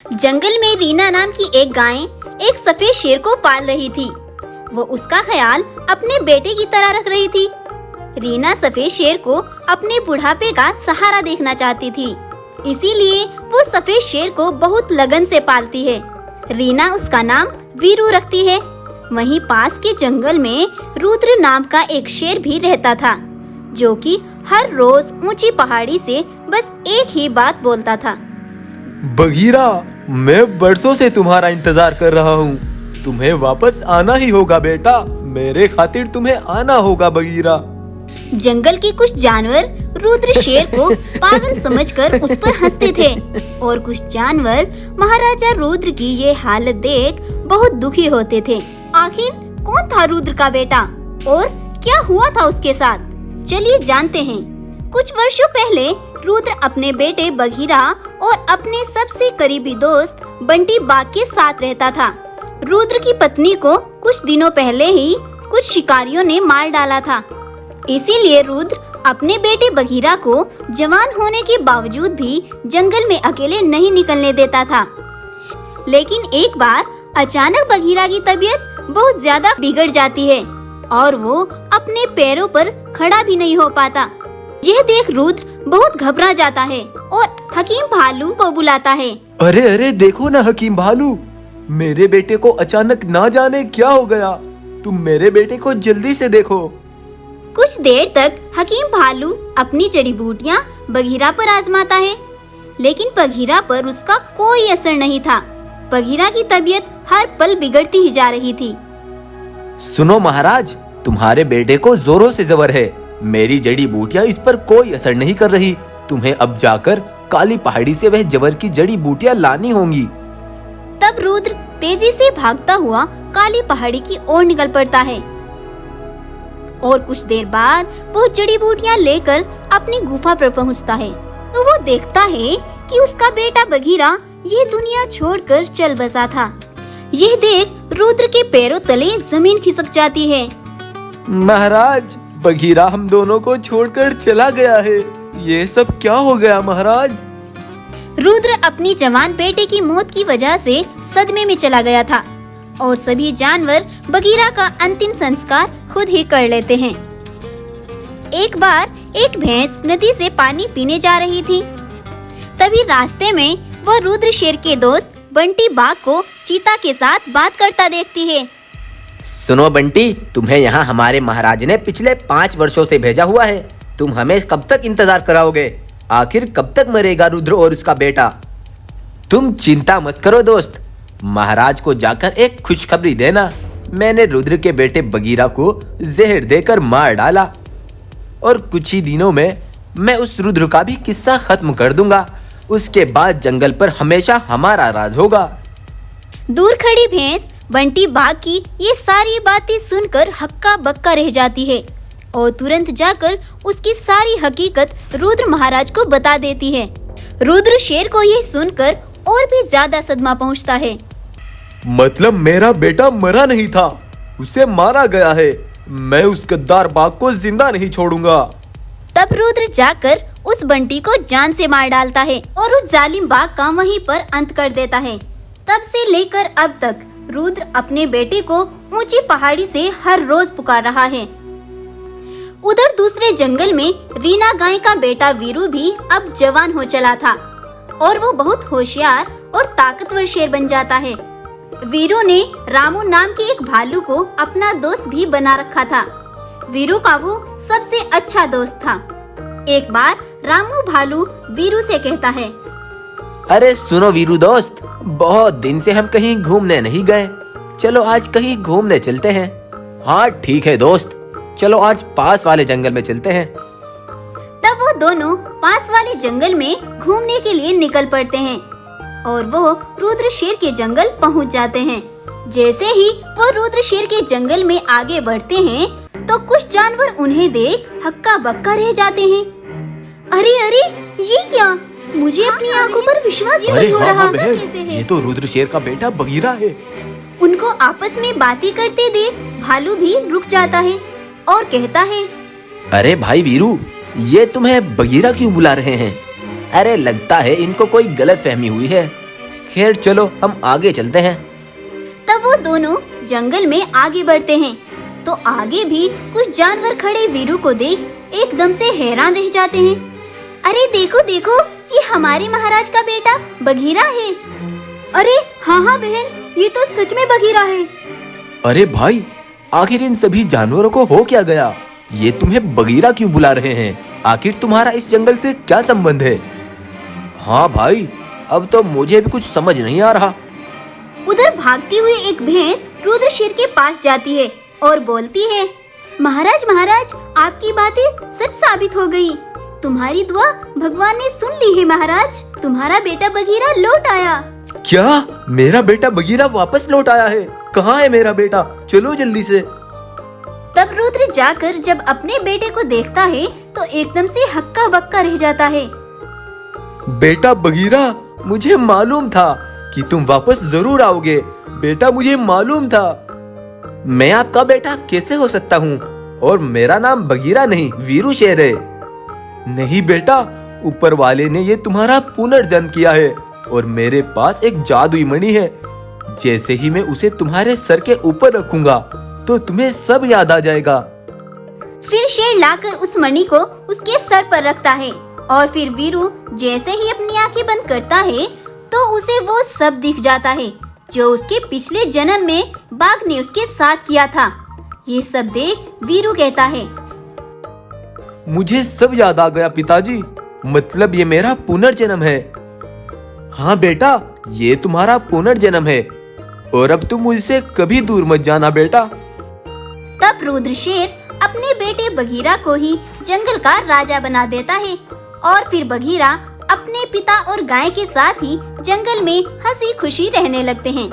जंगल में रीना नाम की एक गाय एक सफेद शेर को पाल रही थी। वो उसका ख्याल अपने बेटे की तरह रख रही थी। रीना सफेद शेर को अपने बुढ़ापे का सहारा देखना चाहती थी, इसीलिए वो सफेद शेर को बहुत लगन से पालती है। रीना उसका नाम वीरू रखती है। वहीं पास के जंगल में रुद्र नाम का एक शेर भी रहता था, जो कि हर रोज ऊंची पहाड़ी से बस एक ही बात बोलता था। बगीरा, मैं बरसों से तुम्हारा इंतजार कर रहा हूँ। तुम्हें वापस आना ही होगा बेटा, मेरे खातिर तुम्हें आना होगा बगीरा। जंगल के कुछ जानवर रुद्र शेर को पागल समझकर उस पर हंसते थे और कुछ जानवर महाराजा रुद्र की ये हालत देख बहुत दुखी होते थे। आखिर कौन था रुद्र का बेटा और क्या हुआ था उसके साथ? चलिए जानते हैं। कुछ वर्षों पहले रुद्र अपने बेटे बगीरा और अपने सबसे करीबी दोस्त बंटी बाघ के साथ रहता था। रुद्र की पत्नी को कुछ दिनों पहले ही कुछ शिकारियों ने मार डाला था, इसीलिए रुद्र अपने बेटे बगीरा को जवान होने के बावजूद भी जंगल में अकेले नहीं निकलने देता था। लेकिन एक बार अचानक बगीरा की तबीयत बहुत ज्यादा बिगड़ जाती है और वो अपने पैरों पर खड़ा भी नहीं हो पाता। यह देख रुद्र बहुत घबरा जाता है और हकीम भालू को बुलाता है। अरे अरे देखो ना हकीम भालू, मेरे बेटे को अचानक ना जाने क्या हो गया। तुम मेरे बेटे को जल्दी से देखो। कुछ देर तक हकीम भालू अपनी जड़ी बूटियाँ बगीरा पर आजमाता है, लेकिन बगीरा पर उसका कोई असर नहीं था। बगीरा की तबीयत हर पल बिगड़ती ही जा रही थी। सुनो महाराज, तुम्हारे बेटे को जोरों से जबर है। मेरी जड़ी बूटियाँ इस पर कोई असर नहीं कर रही। तुम्हें अब जाकर काली पहाड़ी से वह जबर की जड़ी बूटियाँ लानी होंगी। तब रुद्र तेजी से भागता हुआ काली पहाड़ी की ओर निकल पड़ता है और कुछ देर बाद वो जड़ी बूटियाँ लेकर अपनी गुफा पर पहुँचता है तो वो देखता है कि उसका बेटा बगीरा ये दुनिया छोड़कर चल बसा था। यह देख रुद्र के पैरों तले जमीन खिसक जाती है। महाराज, बगीरा हम दोनों को छोड़कर चला गया है। ये सब क्या हो गया महाराज? रुद्र अपनी जवान बेटे की मौत की वजह से सदमे में चला गया था और सभी जानवर बगीरा का अंतिम संस्कार खुद ही कर लेते हैं। एक बार एक भैंस नदी से पानी पीने जा रही थी। तभी रास्ते में वह रुद्र शेर के दोस्त बंटी बाघ को चीता के साथ बात करता देखती है। सुनो बंटी, तुम्हें यहाँ हमारे महाराज ने पिछले 5 वर्षों से भेजा हुआ है। तुम हमें कब तक इंतजार कराओगे? आखिर कब तक मरेगा रुद्र और उसका बेटा? तुम चिंता मत करो दोस्त, महाराज को जाकर एक खुशखबरी देना। मैंने रुद्र के बेटे बगीरा को जहर देकर मार डाला और कुछ ही दिनों में मैं उस रुद्र का भी किस्सा खत्म कर दूंगा। उसके बाद जंगल पर हमेशा हमारा राज होगा। दूर खड़ी भैंस बंटी बाघ की ये सारी बातें सुनकर हक्का बक्का रह जाती है और तुरंत जाकर उसकी सारी हकीकत रुद्र महाराज को बता देती है। रुद्र शेर को ये सुनकर और भी ज्यादा सदमा पहुंचता है। मतलब मेरा बेटा मरा नहीं था, उसे मारा गया है। मैं उस गद्दार बाघ को जिंदा नहीं छोड़ूंगा। तब रुद्र जाकर उस बंटी को जान से मार डालता है और उस जालिम बाघ का वहीं पर अंत कर देता है। तब से लेकर अब तक रुद्र अपने बेटे को ऊंची पहाड़ी से हर रोज पुकार रहा है। उधर दूसरे जंगल में रीना गाय का बेटा वीरू भी अब जवान हो चला था और वो बहुत होशियार और ताकतवर शेर बन जाता है। वीरू ने रामू नाम के एक भालू को अपना दोस्त भी बना रखा था। वीरू का वो सबसे अच्छा दोस्त था। एक बार रामू भालू वीरू से कहता है, अरे सुनो वीरू दोस्त, बहुत दिन से हम कहीं घूमने नहीं गए। चलो आज कहीं घूमने चलते हैं। हाँ ठीक है दोस्त, चलो आज पास वाले जंगल में चलते हैं। तब वो दोनों पास वाले जंगल में घूमने के लिए निकल पड़ते हैं और वो रुद्र शेर के जंगल पहुंच जाते हैं। जैसे ही वो रुद्र शेर के जंगल में आगे बढ़ते हैं तो कुछ जानवर उन्हें देख हक्का बक्का रह जाते हैं। अरे अरे, ये क्या? मुझे अपनी आंखों पर विश्वास ही नहीं हो रहा। बहन, ये तो रुद्र शेर का बेटा बगीरा है। उनको आपस में बातें करते देख भालू भी रुक जाता है और कहता है, अरे भाई वीरू, ये तुम्हें बगीरा क्यों बुला रहे हैं? अरे लगता है इनको कोई गलत फहमी हुई है। खैर चलो हम आगे चलते हैं। तब वो दोनों जंगल में आगे बढ़ते हैं तो आगे भी कुछ जानवर खड़े वीरू को देख एकदम से हैरान रह जाते हैं। अरे देखो देखो, ये हमारे महाराज का बेटा बघीरा है। अरे हाँ हाँ बहन, ये तो सच में बघीरा है। अरे भाई, आखिर इन सभी जानवरों को हो क्या गया? ये तुम्हें बगीरा क्यों बुला रहे हैं? आखिर तुम्हारा इस जंगल से क्या संबंध है? हाँ भाई, अब तो मुझे भी कुछ समझ नहीं आ रहा। उधर भागती हुई एक भैंस रुद्र शेर के पास जाती है और बोलती है, महाराज महाराज, आपकी बातें सच साबित हो गई। तुम्हारी दुआ भगवान ने सुन ली है महाराज। तुम्हारा बेटा बघीरा लौट आया। क्या? मेरा बेटा बगीरा वापस लौट आया है? कहाँ है मेरा बेटा? चलो जल्दी से। तब रुद्र जाकर जब अपने बेटे को देखता है तो एकदम से हक्का बक्का रह जाता है। बेटा बगीरा, मुझे मालूम था कि तुम वापस जरूर आओगे। बेटा, मुझे मालूम था। मैं आपका बेटा कैसे हो सकता हूँ? और मेरा नाम बगीरा नहीं, वीरू शेर है। नहीं बेटा, ऊपर वाले ने ये तुम्हारा पुनर्जन्म किया है और मेरे पास एक जादुई मणि है। जैसे ही मैं उसे तुम्हारे सर के ऊपर रखूंगा तो तुम्हें सब याद आ जाएगा। फिर शेर लाकर उस मणि को उसके सर पर रखता है और फिर वीरू जैसे ही अपनी आंखें बंद करता है तो उसे वो सब दिख जाता है जो उसके पिछले जन्म में बाघ ने उसके साथ किया था। ये सब देख वीरू कहता है, मुझे सब याद आ गया पिताजी। मतलब ये मेरा पुनर्जन्म है। हाँ बेटा, ये तुम्हारा पुनर्जन्म है और अब तुम मुझसे कभी दूर मत जाना बेटा। तब रुद्र शेर अपने बेटे बघीरा को ही जंगल का राजा बना देता है और फिर बघीरा अपने पिता और गाय के साथ ही जंगल में हंसी खुशी रहने लगते हैं।